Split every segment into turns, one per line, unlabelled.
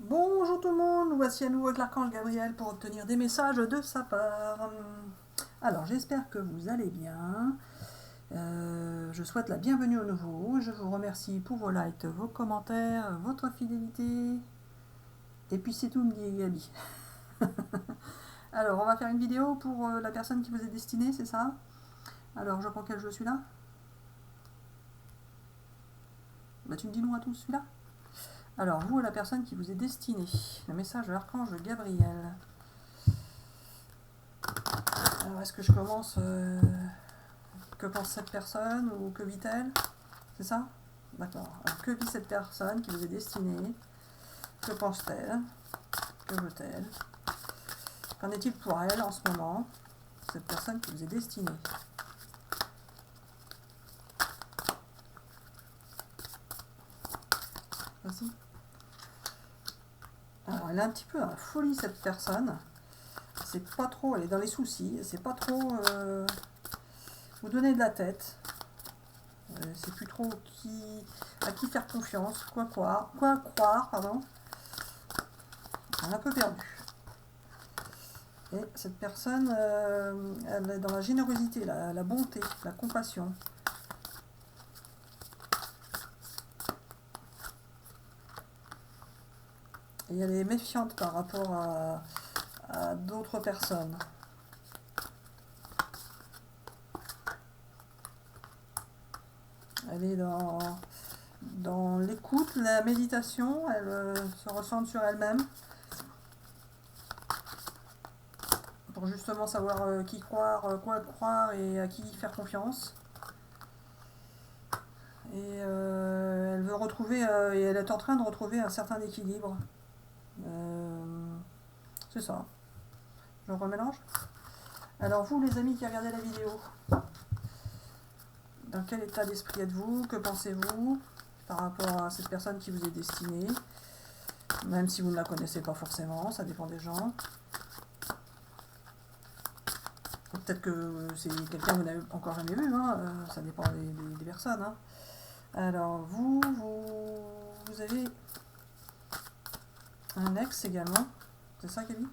Bonjour tout le monde, nous voici à nouveau avec l'archange Gabriel pour obtenir des messages de sa part. Alors j'espère que vous allez bien. Je souhaite la bienvenue au nouveau. Je vous remercie pour vos likes, vos commentaires, votre fidélité. Et puis c'est tout, me dit Gabi. Alors on va faire une vidéo pour la personne qui vous est destinée, c'est ça? Alors je prends quel jeu, celui-là? Bah tu me dis non à tous, celui-là? Alors vous, la personne qui vous est destinée, le message de l'archange Gabriel. Alors est-ce que je commence que pense cette personne ou que vit-elle? C'est ça? D'accord. Alors, que vit cette personne qui vous est destinée? Que pense-t-elle? Que veut-elle? Qu'en est-il pour elle en ce moment? Cette personne qui vous est destinée. Voici. Alors, elle est un petit peu dans la folie, cette personne. C'est pas trop, elle est dans les soucis. C'est pas trop vous donner de la tête. C'est plus trop à qui faire confiance, quoi croire, pardon. Elle est un peu perdue. Et cette personne, elle est dans la générosité, la bonté, la compassion. Et elle est méfiante par rapport à d'autres personnes. Elle est dans l'écoute, la méditation, elle se recentre sur elle-même pour justement savoir qui croire, quoi croire et à qui faire confiance. Et elle veut retrouver, et elle est en train de retrouver un certain équilibre. C'est ça. Je remélange. Alors vous, les amis qui regardez la vidéo, dans quel état d'esprit êtes-vous? Que pensez-vous par rapport à cette personne qui vous est destinée? Même si vous ne la connaissez pas forcément, ça dépend des gens. Peut-être que c'est quelqu'un que vous n'avez encore jamais vu, hein, ça dépend des personnes. Hein. Alors vous avez un ex également, c'est ça Gabi,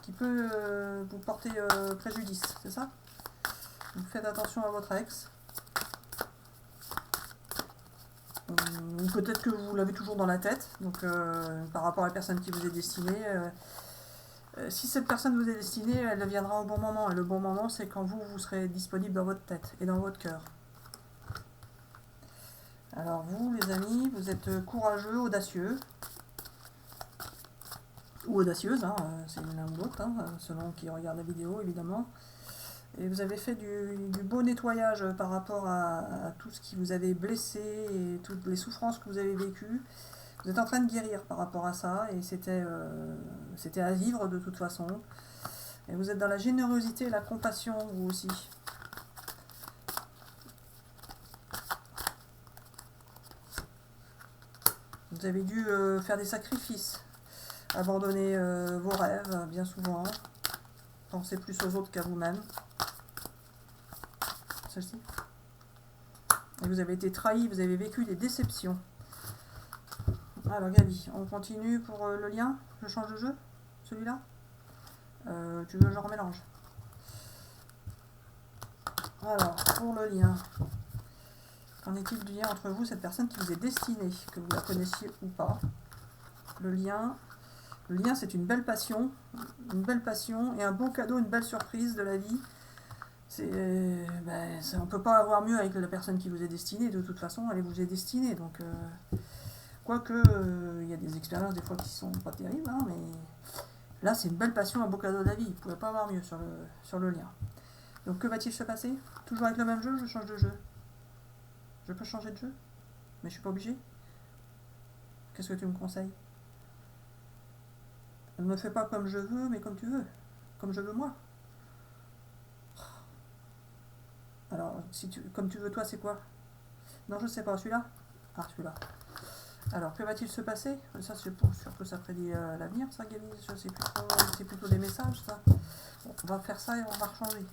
qui peut vous porter préjudice, c'est ça? Donc faites attention à votre ex. Ou peut-être que vous l'avez toujours dans la tête, donc par rapport à la personne qui vous est destinée. Si cette personne vous est destinée, elle viendra au bon moment. Et le bon moment, c'est quand vous serez disponible dans votre tête et dans votre cœur. Alors vous, les amis, vous êtes courageux, audacieux. Ou audacieuse, hein, c'est l'un ou l'autre, hein, selon qui regarde la vidéo, évidemment. Et vous avez fait du beau nettoyage par rapport à tout ce qui vous avait blessé et toutes les souffrances que vous avez vécues. Vous êtes en train de guérir par rapport à ça et c'était à vivre de toute façon. Et vous êtes dans la générosité et la compassion, vous aussi. Vous avez dû faire des sacrifices, abandonner vos rêves bien souvent, penser plus aux autres qu'à vous-même. Celle-ci. Et vous avez été trahi, vous avez vécu des déceptions. Alors Gabi, on continue pour le lien. Je change de jeu, celui-là. Tu veux que je remélange? Alors, pour le lien. Qu'en est-il du lien entre vous, cette personne qui vous est destinée, que vous la connaissiez ou pas? Le lien, c'est une belle passion et un beau cadeau, une belle surprise de la vie. On ne peut pas avoir mieux avec la personne qui vous est destinée, de toute façon, elle vous est destinée. Donc, quoique, il y a des expériences des fois qui sont pas terribles, hein, mais là, c'est une belle passion, un beau cadeau de la vie. Vous ne pouvez pas avoir mieux sur le lien. Donc, que va-t-il se passer? Toujours avec le même jeu, je change de jeu. Je peux changer de jeu, mais je suis pas obligé. Qu'est-ce que tu me conseilles? Ne me fais pas comme je veux, mais comme tu veux. Comme je veux moi. Alors, comme tu veux toi, c'est quoi? Non, je sais pas, celui-là? Ah, celui-là. Alors, que va-t-il se passer? Ça, c'est surtout ça prédit l'avenir, ça, Gabi. C'est plutôt des messages, ça. Bon, on va faire ça et on va rechanger.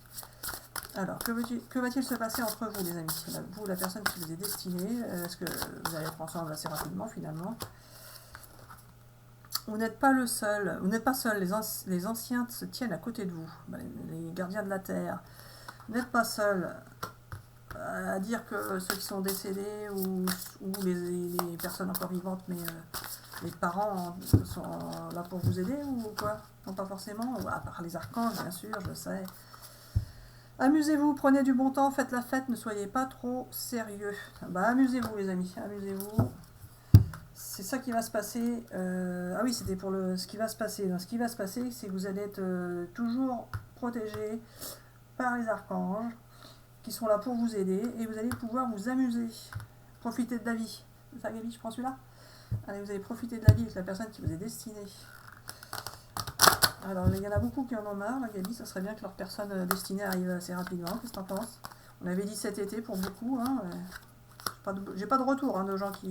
Alors, que va-t-il se passer entre vous, les amis? Vous, la personne qui vous est destinée, est-ce que vous allez être ensemble assez rapidement, finalement? Vous n'êtes pas le seul, vous n'êtes pas seul, les anciens se tiennent à côté de vous, les gardiens de la terre. Vous n'êtes pas seul à dire que ceux qui sont décédés ou les personnes encore vivantes, mais les parents sont là pour vous aider ou quoi? Non, pas forcément, à part les archanges, bien sûr, je sais. Amusez-vous, prenez du bon temps, faites la fête, ne soyez pas trop sérieux. Amusez-vous, les amis, amusez-vous. C'est ça qui va se passer. Ah oui, c'était pour ce qui va se passer. Donc, ce qui va se passer, c'est que vous allez être toujours protégé par les archanges qui sont là pour vous aider et vous allez pouvoir vous amuser. Profitez de la vie. C'est ça, Gabi, je prends celui-là. Allez, vous allez profiter de la vie avec la personne qui vous est destinée. Alors, il y en a beaucoup qui en ont marre, là, Gabi. Ça serait bien que leur personne destinée arrive assez rapidement. Qu'est-ce que tu en penses? On avait dit cet été pour beaucoup. Hein, j'ai pas de retour de gens qui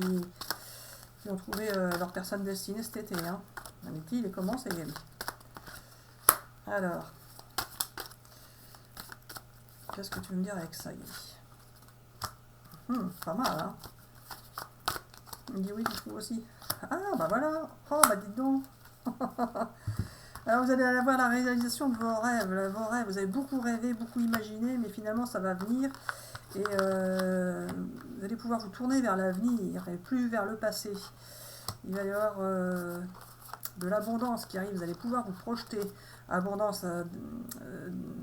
ont trouvé leur personne destinée cet été. Hein. L'été, il est comment, c'est Gabi? Alors, qu'est-ce que tu veux me dire avec ça, Gabi? Pas mal, hein? Il me dit oui, tu trouves aussi. Ah, voilà. Oh, dites donc. Alors, vous allez avoir la réalisation de vos rêves. Vous avez beaucoup rêvé, beaucoup imaginé, mais finalement, ça va venir. Et vous allez pouvoir vous tourner vers l'avenir et plus vers le passé. Il va y avoir de l'abondance qui arrive. Vous allez pouvoir vous projeter. Abondance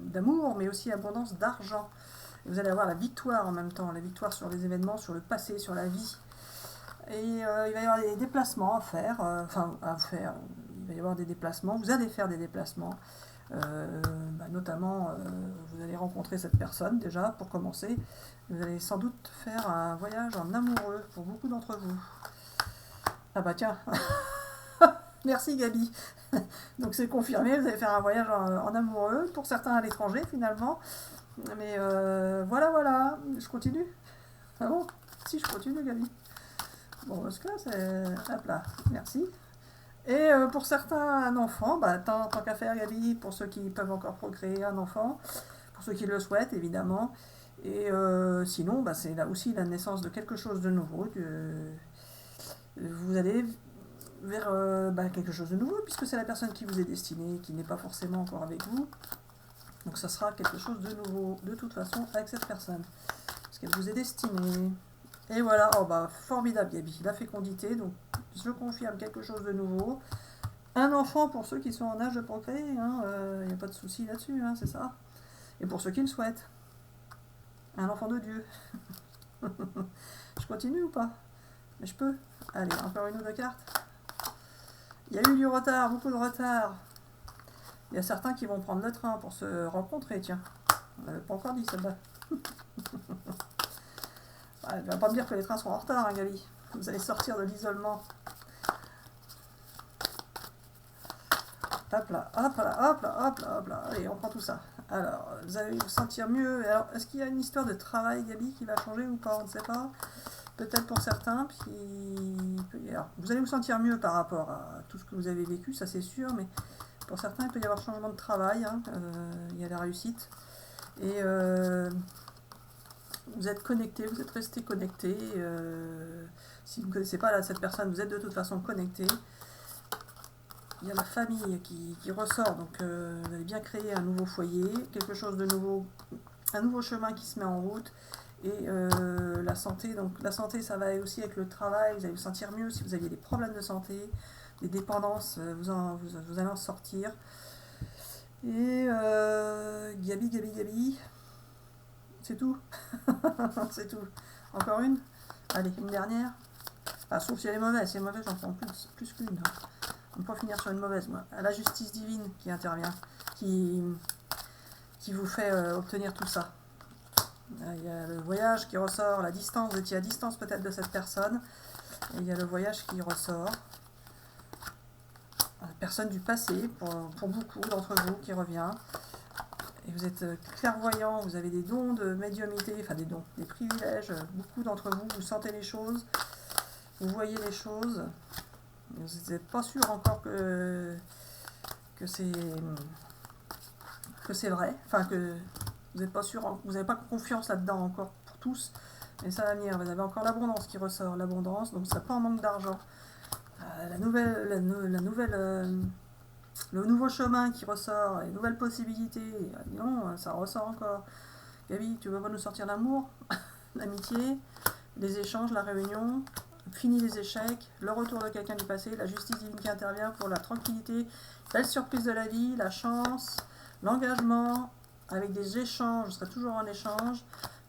d'amour, mais aussi abondance d'argent. Et vous allez avoir la victoire en même temps. La victoire sur les événements, sur le passé, sur la vie. Et il va y avoir des déplacements à faire. Il va y avoir des déplacements. Vous allez faire des déplacements. Notamment, vous allez rencontrer cette personne déjà, pour commencer. Vous allez sans doute faire un voyage en amoureux pour beaucoup d'entre vous. Ah tiens. Merci Gabi. Donc c'est confirmé, vous allez faire un voyage en amoureux, pour certains à l'étranger finalement. Mais voilà. Je continue. Ah bon? Si, je continue Gabi. Bon, parce que là, c'est... Hop là, merci. Et pour certains, un enfant, tant qu'à faire Gabi, pour ceux qui peuvent encore procréer un enfant, pour ceux qui le souhaitent évidemment. Et sinon, c'est là aussi la naissance de quelque chose de nouveau. Vous allez vers quelque chose de nouveau, puisque c'est la personne qui vous est destinée, qui n'est pas forcément encore avec vous. Donc ça sera quelque chose de nouveau, de toute façon, avec cette personne. Parce qu'elle vous est destinée. Et voilà, formidable Gabi, la fécondité, donc je confirme quelque chose de nouveau. Un enfant pour ceux qui sont en âge de procréer, il n'y a pas de souci là-dessus, c'est ça. Et pour ceux qui le souhaitent. Un enfant de Dieu. Je continue ou pas? Mais je peux. Allez, encore une ou deux cartes. Il y a eu du retard, beaucoup de retard. Il y a certains qui vont prendre le train pour se rencontrer, tiens. On n'avait pas encore dit celle-là. Elle ne va pas me dire que les trains sont en retard, Gabi. Vous allez sortir de l'isolement. Hop là. Allez, on prend tout ça. Alors, vous allez vous sentir mieux. Alors, est-ce qu'il y a une histoire de travail, Gabi, qui va changer ou pas? On ne sait pas. Peut-être pour certains. Alors, vous allez vous sentir mieux par rapport à tout ce que vous avez vécu, ça c'est sûr. Mais pour certains, il peut y avoir changement de travail. Il y a la réussite. Et... vous êtes connecté, vous êtes resté connecté. Si vous ne connaissez pas cette personne, vous êtes de toute façon connecté. Il y a la famille qui ressort, donc vous allez bien créer un nouveau foyer, quelque chose de nouveau, un nouveau chemin qui se met en route. Et la santé, donc la santé, ça va aussi avec le travail. Vous allez vous sentir mieux si vous aviez des problèmes de santé, des dépendances, vous allez en sortir. Et Gabi. C'est tout. C'est tout. Encore une. Allez, une dernière. Sauf si elle est mauvaise. Si elle est mauvaise, j'en prends plus qu'une. On ne peut pas finir sur une mauvaise, moi. La justice divine qui intervient, qui vous fait obtenir tout ça. Il y a le voyage qui ressort, la distance, vous étiez à distance peut-être de cette personne. Et il y a le voyage qui ressort. La personne du passé, pour beaucoup d'entre vous, qui revient. Et vous êtes clairvoyant, vous avez des dons de médiumnité, enfin des dons, des privilèges. Beaucoup d'entre vous, vous sentez les choses, vous voyez les choses. Vous n'êtes pas sûr encore que c'est vrai, enfin que Vous n'êtes pas sûr, vous n'avez pas confiance là-dedans encore pour tous. Mais ça va venir. Vous avez encore l'abondance qui ressort. L'abondance, donc ça pas en manque d'argent. Le nouveau chemin qui ressort, les nouvelles possibilités. Non, ça ressort encore. Gabi, tu veux pas nous sortir l'amour, l'amitié, les échanges, la réunion, fini les échecs, le retour de quelqu'un du passé, la justice divine qui intervient pour la tranquillité, belle surprise de la vie, la chance, l'engagement, avec des échanges, ce serait toujours en échange.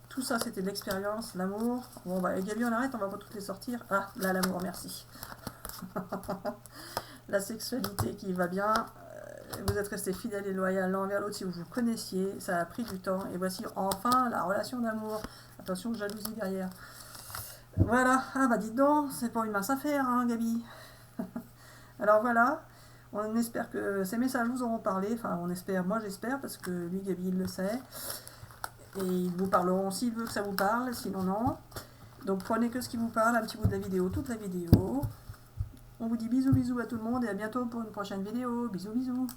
Tout ça, c'était de l'expérience, l'amour. Bon, bah, Gabi, on arrête, on va pas toutes les sortir. Ah, là, l'amour, merci. La sexualité qui va bien. Vous êtes resté fidèle et loyal l'un envers l'autre si vous vous connaissiez. Ça a pris du temps. Et voici enfin la relation d'amour. Attention, jalousie derrière. Voilà. Ah bah dites donc, c'est pas une mince affaire, hein, Gabi. Alors voilà. On espère que ces messages vous auront parlé. Enfin, on espère, moi j'espère, parce que lui, Gabi, il le sait. Et ils vous parleront s'il veut que ça vous parle, sinon non. Donc prenez que ce qui vous parle, un petit bout de la vidéo, toute la vidéo. On vous dit bisous bisous à tout le monde et à bientôt pour une prochaine vidéo. Bisous bisous.